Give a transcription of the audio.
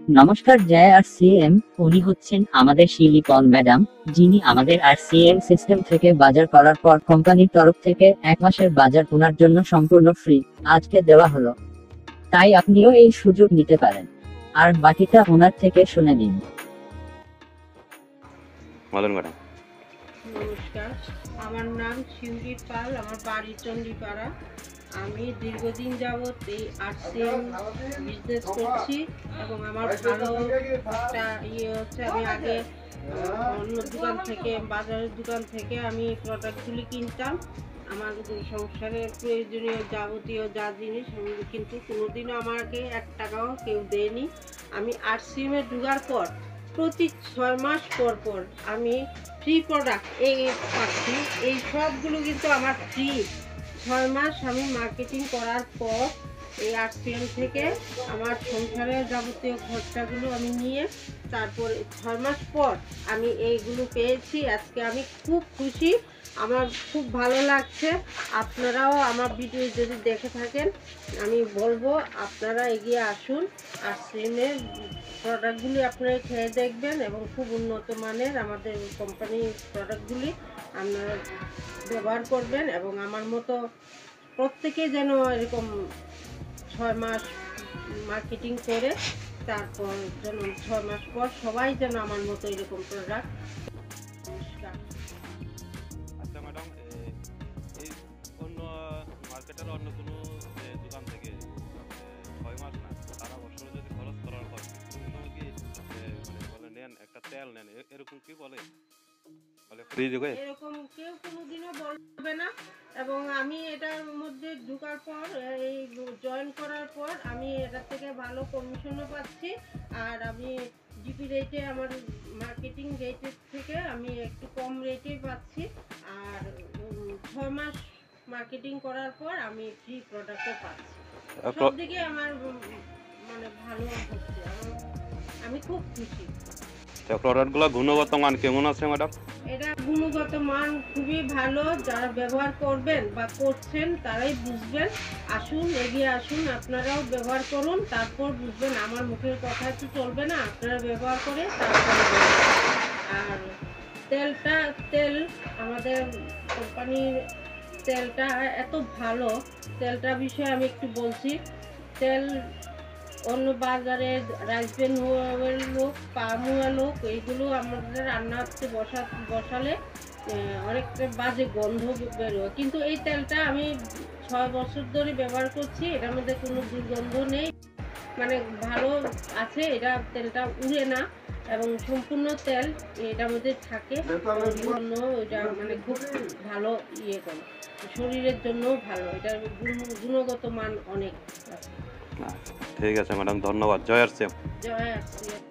নমস্কার জয় RCM, উনি হচ্ছেন আমাদের শিলি পল ম্যাডাম, যিনি আমাদের RCM সিস্টেম থেকে বাজার করার পর কোম্পানির তরফ থেকে 1 মাসের বাজার ওনার জন্য সম্পূর্ণ ফ্রি আজকে দেওয়া হলো। তাই আপনিও এই সুযোগ নিতে পারেন। আর বাকিটা ওনার থেকে শুনে নিন। বলেন ম্যাডাম। নমস্কার, আমার নাম শিউলি পাল, আমার বাড়ি চণ্ডীপাড়া। আমি দীর্ঘদিন যাবৎ এই RCM বিজনেস করছি এবং আমার ভালো একটা হচ্ছে, আমি আগে অন্য দোকান থেকে, বাজারের দোকান থেকে আমি প্রোডাক্টগুলি কিনতাম। আমার সংসারের প্রয়োজনীয় যাবতীয় যা জিনিস, কিন্তু কোনোদিনও আমাকে 1 টাকাও কেউ দেয়নি। আমি RCM-এ ঢোকার পর প্রতি 6 মাস পর পর আমি ফ্রি প্রোডাক্ট এই পাচ্ছি। এই সবগুলো কিন্তু আমার ফ্রি। 6 মাস আমি মার্কেটিং করার পর এই RCM থেকে আমার সংসারের যাবতীয় খরচাগুলো আমি নিয়ে তারপর 6 মাস পর আমি এইগুলো পেয়েছি। আজকে আমি খুব খুশি, আমার খুব ভালো লাগছে। আপনারাও আমার ভিডিও যদি দেখে থাকেন, আমি বলবো আপনারা এগিয়ে আসুন। RCM-এর প্রোডাক্টগুলি আপনারা খেয়ে দেখবেন এবং খুব উন্নত মানের আমাদের কোম্পানির প্রোডাক্টগুলি আপনারা ব্যবহার করবেন এবং আমার মতো প্রত্যেকে যেন এরকম 6 মাস মার্কেটিং করে তারপর যেন 6 মাস পর সবাই যেন আমার মতো এরকম প্রোডাক্ট। নমস্কার। আচ্ছা ম্যাডাম, এই অন্য মার্কেটের অন্য কোনো দোকান থেকে 6 মাস না সারা বছর যদি খরচ করার পর কোনো সময় কি মানে বলে নেন একটা তেল নেন, এরকম কি বলে ফ্রি যোগে? এরকম কেউ কোনোদিনও বলবে না। এবং আমি এটার মধ্যে ঢোকার পর, এই জয়েন করার পর আমি এটার থেকে ভালো কমিশনও পাচ্ছি। আর আমি জিপি রেটে, আমার মার্কেটিং রেটের থেকে আমি একটু কম রেটেই পাচ্ছি। আর 6 মাস মার্কেটিং করার পর আমি ফ্রি প্রোডাক্টও পাচ্ছি। সব দিকে আমার মানে ভালো হচ্ছে, আমি খুব খুশি। প্রোডাক্টগুলো গুণগত মান কেমন আছে ম্যাডাম? এটা গুণগত মান খুবই ভালো। যারা ব্যবহার করবেন বা করছেন তারাই বুঝবেন। আসুন, এগিয়ে আসুন, আপনারাও ব্যবহার করুন, তারপর বুঝবেন। আমার মুখের কথা তো চলবে না, আপনারা ব্যবহার করে তারপরে বলবেন। আর তেল আমাদের কোম্পানির তেলটা এত ভালো। তেলটার বিষয়ে আমি একটু বলছি। তেল অন্য বাজারে রাইসবেন অয়েল হোক, পাম অয়েল হোক, এইগুলো আমাদের রান্নাতে বসালে অনেকটা বাজে গন্ধ বেরোয়। কিন্তু এই তেলটা আমি 6 বছর ধরে ব্যবহার করছি, এটার মধ্যে কোনো দুর্গন্ধ নেই, মানে ভালো আছে। এটা তেলটা উড়ে না এবং সম্পূর্ণ তেল এটার মধ্যে থাকে। জন্য এটা মানে খুব ভালো করে, শরীরের জন্যও ভালো। এটার গুণগত মান অনেক আছে। ঠিক আছে ম্যাডাম, ধন্যবাদ। জয় RCM। জয় RCM।